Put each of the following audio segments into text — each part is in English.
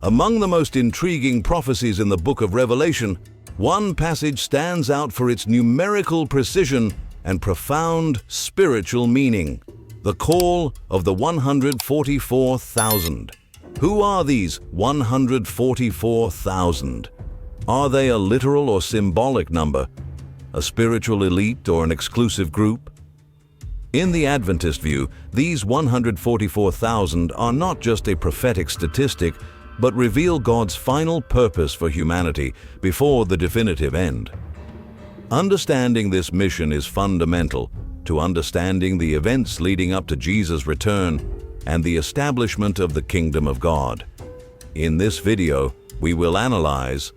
Among the most intriguing prophecies in the book of Revelation, one passage stands out for its numerical precision and profound spiritual meaning: the call of the 144,000. Who are these 144,000? Are they a literal or symbolic number, a spiritual elite or an exclusive group? In the Adventist view, these 144,000 are not just a prophetic statistic, but reveal God's final purpose for humanity before the definitive end. Understanding this mission is fundamental to understanding the events leading up to Jesus' return and the establishment of the kingdom of God. In this video, we will analyze,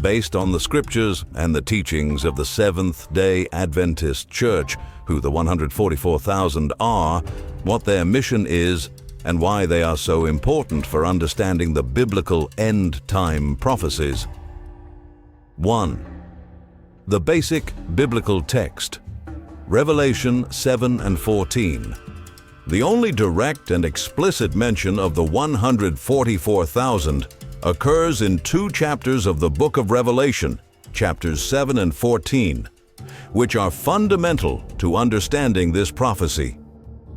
based on the scriptures and the teachings of the Seventh-day Adventist Church, who the 144,000 are, what their mission is, and why they are so important for understanding the biblical end-time prophecies. 1. The basic biblical text. Revelation 7 and 14. The only direct and explicit mention of the 144,000 occurs in 2 chapters of the book of Revelation, chapters 7 and 14, which are fundamental to understanding this prophecy.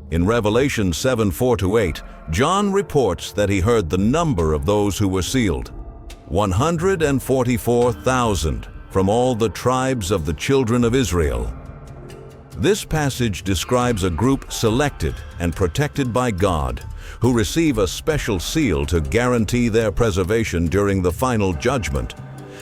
In Revelation 7:4-8, John reports that he heard the number of those who were sealed: 144,000 from all the tribes of the children of Israel. This passage describes a group selected and protected by God, who receive a special seal to guarantee their preservation during the final judgment.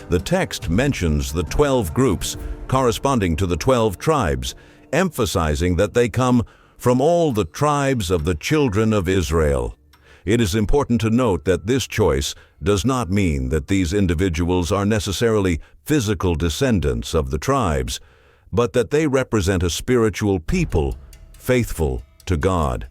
The text mentions the 12 groups corresponding to the 12 tribes, emphasizing that they come from all the tribes of the children of Israel. It is important to note that this choice does not mean that these individuals are necessarily physical descendants of the tribes, but that they represent a spiritual people faithful to God.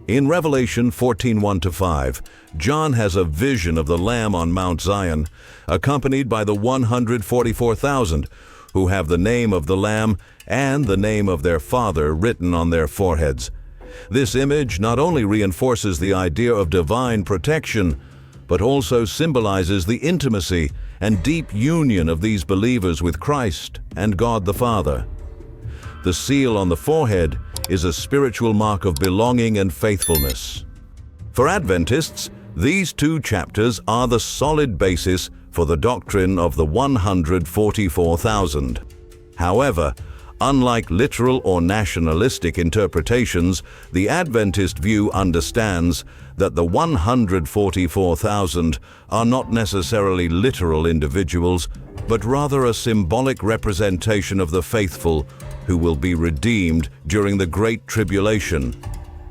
In Revelation 14:1-5, John has a vision of the Lamb on Mount Zion, accompanied by the 144,000, who have the name of the Lamb and the name of their Father written on their foreheads. This image not only reinforces the idea of divine protection, but also symbolizes the intimacy and deep union of these believers with Christ and God the Father. The seal on the forehead is a spiritual mark of belonging and faithfulness. For Adventists, these 2 chapters are the solid basis for the doctrine of the 144,000. However, unlike literal or nationalistic interpretations, the Adventist view understands that the 144,000 are not necessarily literal individuals, but rather a symbolic representation of the faithful who will be redeemed during the Great Tribulation.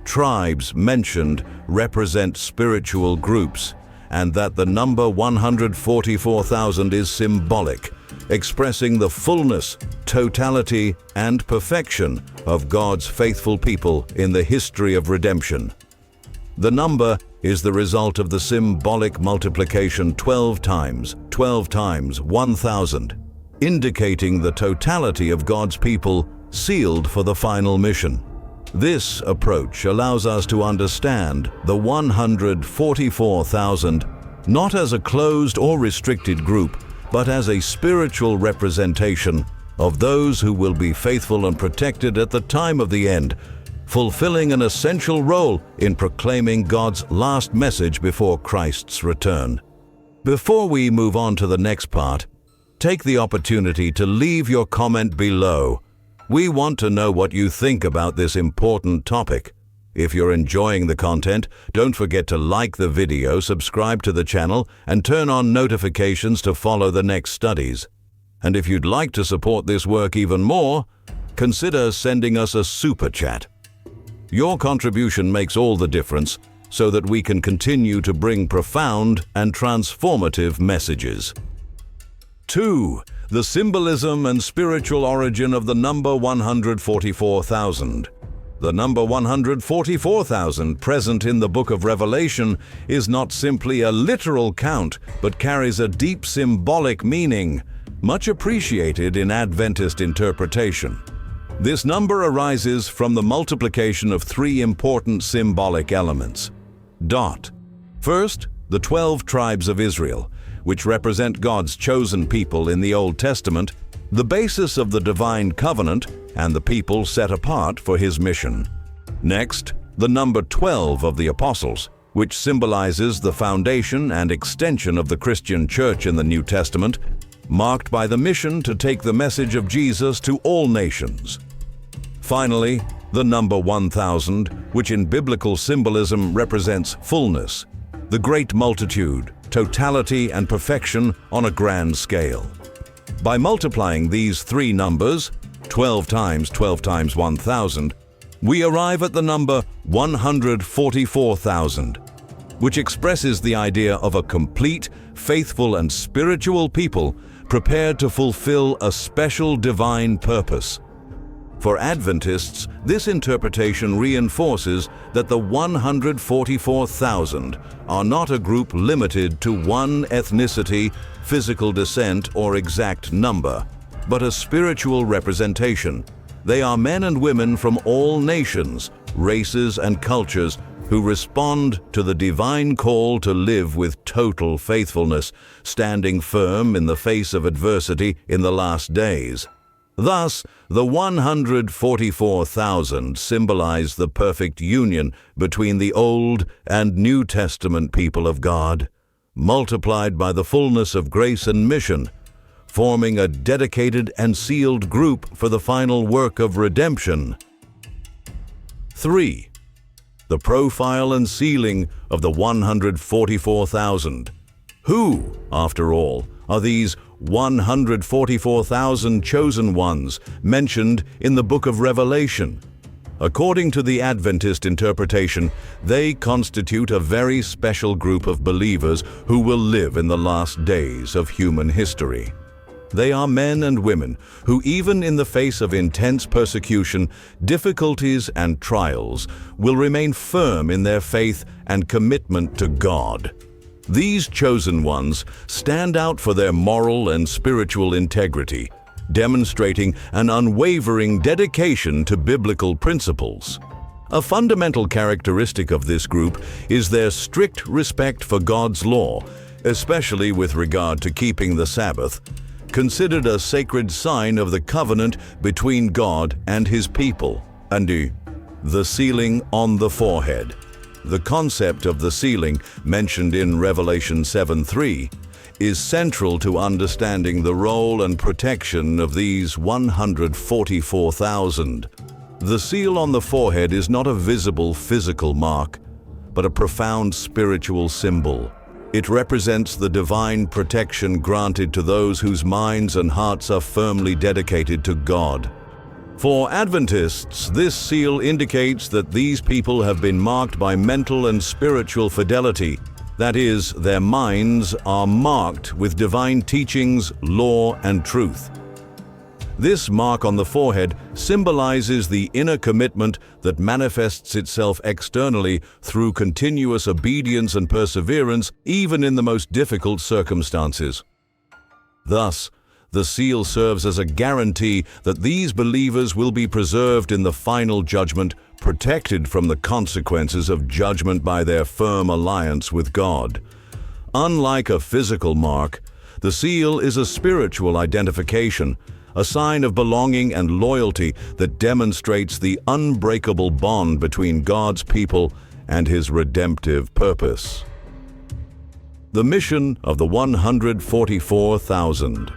Tribes mentioned represent spiritual groups, and that the number 144,000 is symbolic, expressing the fullness, totality, and perfection of God's faithful people in the history of redemption. The number is the result of the symbolic multiplication 12 times 1,000, indicating the totality of God's people sealed for the final mission. This approach allows us to understand the 144,000 not as a closed or restricted group, but as a spiritual representation of those who will be faithful and protected at the time of the end, fulfilling an essential role in proclaiming God's last message before Christ's return. Before we move on to the next part, take the opportunity to leave your comment below. We want to know what you think about this important topic. If you're enjoying the content, don't forget to like the video, subscribe to the channel, and turn on notifications to follow the next studies. And if you'd like to support this work even more, consider sending us a super chat. Your contribution makes all the difference so that we can continue to bring profound and transformative messages. 2. The symbolism and spiritual origin of the number 144,000. The number 144,000 present in the book of Revelation is not simply a literal count, but carries a deep symbolic meaning, much appreciated in Adventist interpretation. This number arises from the multiplication of 3 important symbolic elements. First, The 12 tribes of Israel, which represent God's chosen people in the Old Testament, the basis of the divine covenant, and the people set apart for His mission. Next, the number 12 of the apostles, which symbolizes the foundation and extension of the Christian church in the New Testament, marked by the mission to take the message of Jesus to all nations. Finally, the number 1000, which in biblical symbolism represents fullness, the great multitude, totality and perfection on a grand scale. By multiplying these three numbers, 12 times 12 times 1000, we arrive at the number 144,000, which expresses the idea of a complete, faithful and spiritual people prepared to fulfill a special divine purpose. For Adventists, this interpretation reinforces that the 144,000 are not a group limited to one ethnicity, physical descent, or exact number, but a spiritual representation. They are men and women from all nations, races, and cultures who respond to the divine call to live with total faithfulness, standing firm in the face of adversity in the last days. Thus, the 144,000 symbolize the perfect union between the Old and New Testament people of God, multiplied by the fullness of grace and mission, forming a dedicated and sealed group for the final work of redemption. 3. The profile and sealing of the 144,000. Who, after all, are these 144,000 chosen ones mentioned in the book of Revelation? According to the Adventist interpretation, they constitute a very special group of believers who will live in the last days of human history. They are men and women who, even in the face of intense persecution, difficulties, and trials, will remain firm in their faith and commitment to God. These chosen ones stand out for their moral and spiritual integrity, demonstrating an unwavering dedication to biblical principles. A fundamental characteristic of this group is their strict respect for God's law, especially with regard to keeping the Sabbath, considered a sacred sign of the covenant between God and His people. And the sealing on the forehead. The concept of the sealing, mentioned in Revelation 7:3, is central to understanding the role and protection of these 144,000. The seal on the forehead is not a visible physical mark, but a profound spiritual symbol. It represents the divine protection granted to those whose minds and hearts are firmly dedicated to God. For Adventists, this seal indicates that these people have been marked by mental and spiritual fidelity. That is, their minds are marked with divine teachings, law, and truth. This mark on the forehead symbolizes the inner commitment that manifests itself externally through continuous obedience and perseverance, even in the most difficult circumstances. Thus, the seal serves as a guarantee that these believers will be preserved in the final judgment, protected from the consequences of judgment by their firm alliance with God. Unlike a physical mark, the seal is a spiritual identification, a sign of belonging and loyalty that demonstrates the unbreakable bond between God's people and His redemptive purpose. The mission of the 144,000.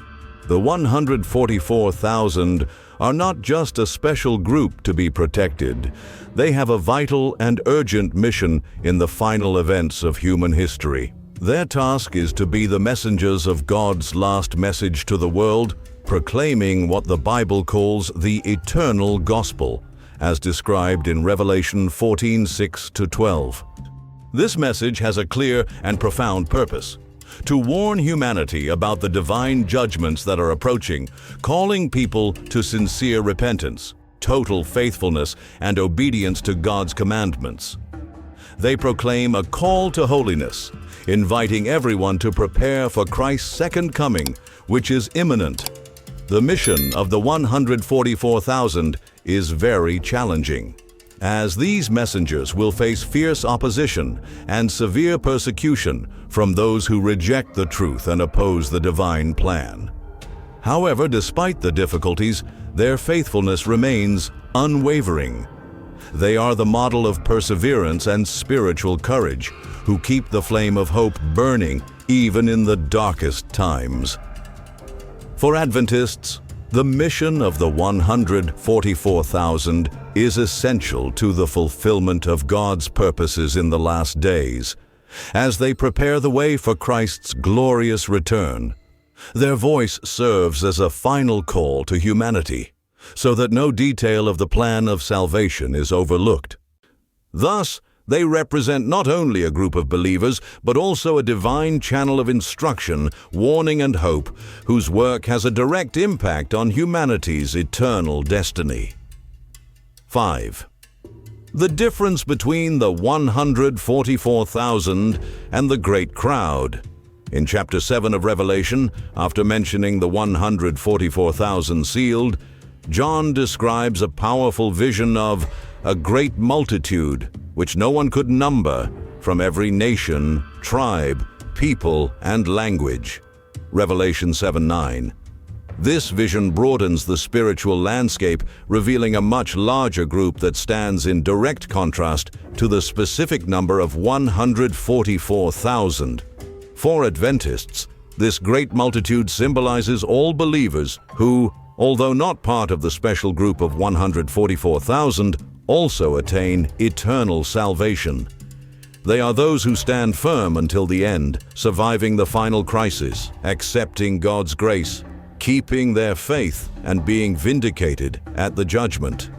The 144,000 are not just a special group to be protected. They have a vital and urgent mission in the final events of human history. Their task is to be the messengers of God's last message to the world, proclaiming what the Bible calls the eternal gospel, as described in Revelation 14:6-12. This message has a clear and profound purpose: to warn humanity about the divine judgments that are approaching, calling people to sincere repentance, total faithfulness, and obedience to God's commandments. They proclaim a call to holiness, inviting everyone to prepare for Christ's second coming, which is imminent. The mission of the 144,000 is very challenging, as these messengers will face fierce opposition and severe persecution from those who reject the truth and oppose the divine plan. However, despite the difficulties, their faithfulness remains unwavering. They are the model of perseverance and spiritual courage, who keep the flame of hope burning even in the darkest times. For Adventists, the mission of the 144,000 is essential to the fulfillment of God's purposes in the last days, as they prepare the way for Christ's glorious return. Their voice serves as a final call to humanity, so that no detail of the plan of salvation is overlooked. Thus, they represent not only a group of believers, but also a divine channel of instruction, warning, and hope, whose work has a direct impact on humanity's eternal destiny. 5. The difference between the 144,000 and the great crowd. In chapter 7 of Revelation, after mentioning the 144,000 sealed, John describes a powerful vision of a great multitude, which no one could number, from every nation, tribe, people, and language. Revelation 7:9. This vision broadens the spiritual landscape, revealing a much larger group that stands in direct contrast to the specific number of 144,000. For Adventists, this great multitude symbolizes all believers who, although not part of the special group of 144,000, also attain eternal salvation. They are those who stand firm until the end, surviving the final crisis, accepting God's grace, keeping their faith, and being vindicated at the judgment.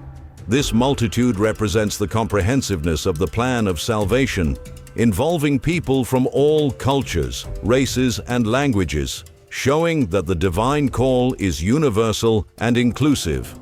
This multitude represents the comprehensiveness of the plan of salvation, involving people from all cultures, races, and languages, showing that the divine call is universal and inclusive.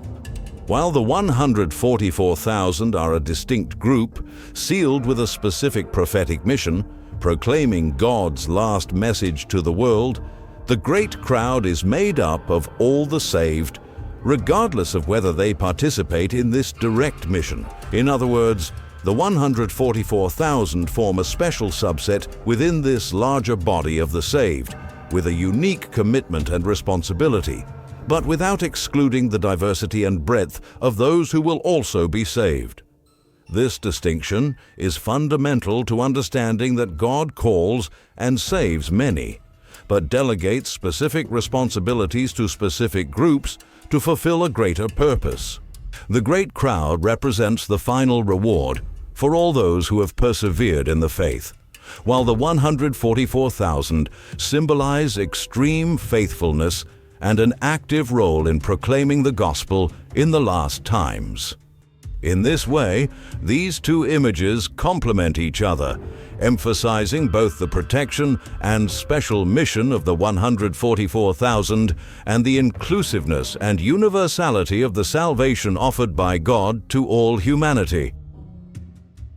While the 144,000 are a distinct group, sealed with a specific prophetic mission, proclaiming God's last message to the world, the great crowd is made up of all the saved, regardless of whether they participate in this direct mission. In other words, the 144,000 form a special subset within this larger body of the saved, with a unique commitment and responsibility, but without excluding the diversity and breadth of those who will also be saved. This distinction is fundamental to understanding that God calls and saves many, but delegates specific responsibilities to specific groups to fulfill a greater purpose. The great crowd represents the final reward for all those who have persevered in the faith, while the 144,000 symbolize extreme faithfulness and an active role in proclaiming the gospel in the last times. In this way, these two images complement each other, emphasizing both the protection and special mission of the 144,000 and the inclusiveness and universality of the salvation offered by God to all humanity.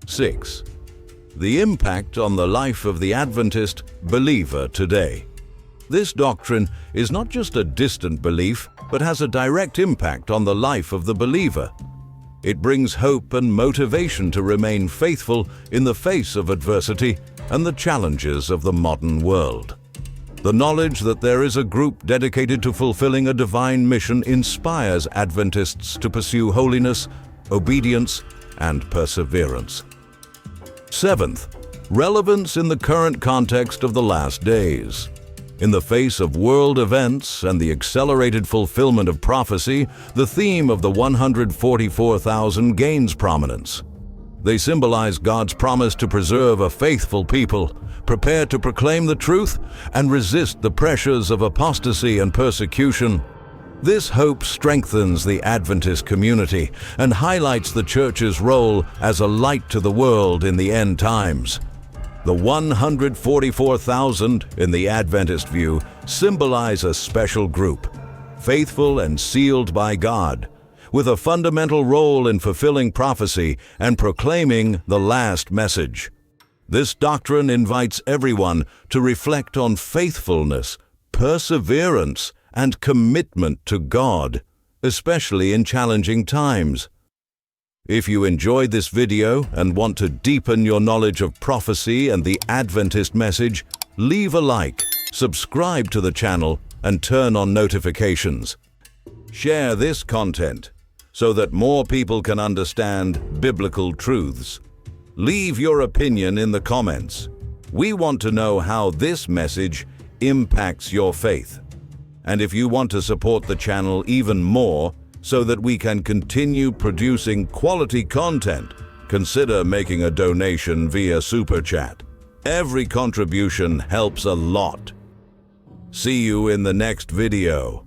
6. The impact on the life of the Adventist believer today. This doctrine is not just a distant belief, but has a direct impact on the life of the believer. It brings hope and motivation to remain faithful in the face of adversity and the challenges of the modern world. The knowledge that there is a group dedicated to fulfilling a divine mission inspires Adventists to pursue holiness, obedience, and perseverance. 7th, relevance in the current context of the last days. In the face of world events and the accelerated fulfillment of prophecy, the theme of the 144,000 gains prominence. They symbolize God's promise to preserve a faithful people, prepared to proclaim the truth and resist the pressures of apostasy and persecution. This hope strengthens the Adventist community and highlights the Church's role as a light to the world in the end times. The 144,000, in the Adventist view, symbolize a special group, faithful and sealed by God, with a fundamental role in fulfilling prophecy and proclaiming the last message. This doctrine invites everyone to reflect on faithfulness, perseverance, and commitment to God, especially in challenging times. If you enjoyed this video and want to deepen your knowledge of prophecy and the Adventist message, Leave a like, subscribe to the channel, and turn on notifications. Share this content so that more people can understand biblical truths. Leave your opinion in the comments. We want to know how this message impacts your faith. And if you want to support the channel even more so that we can continue producing quality content, consider making a donation via Super Chat. Every contribution helps a lot. See you in the next video.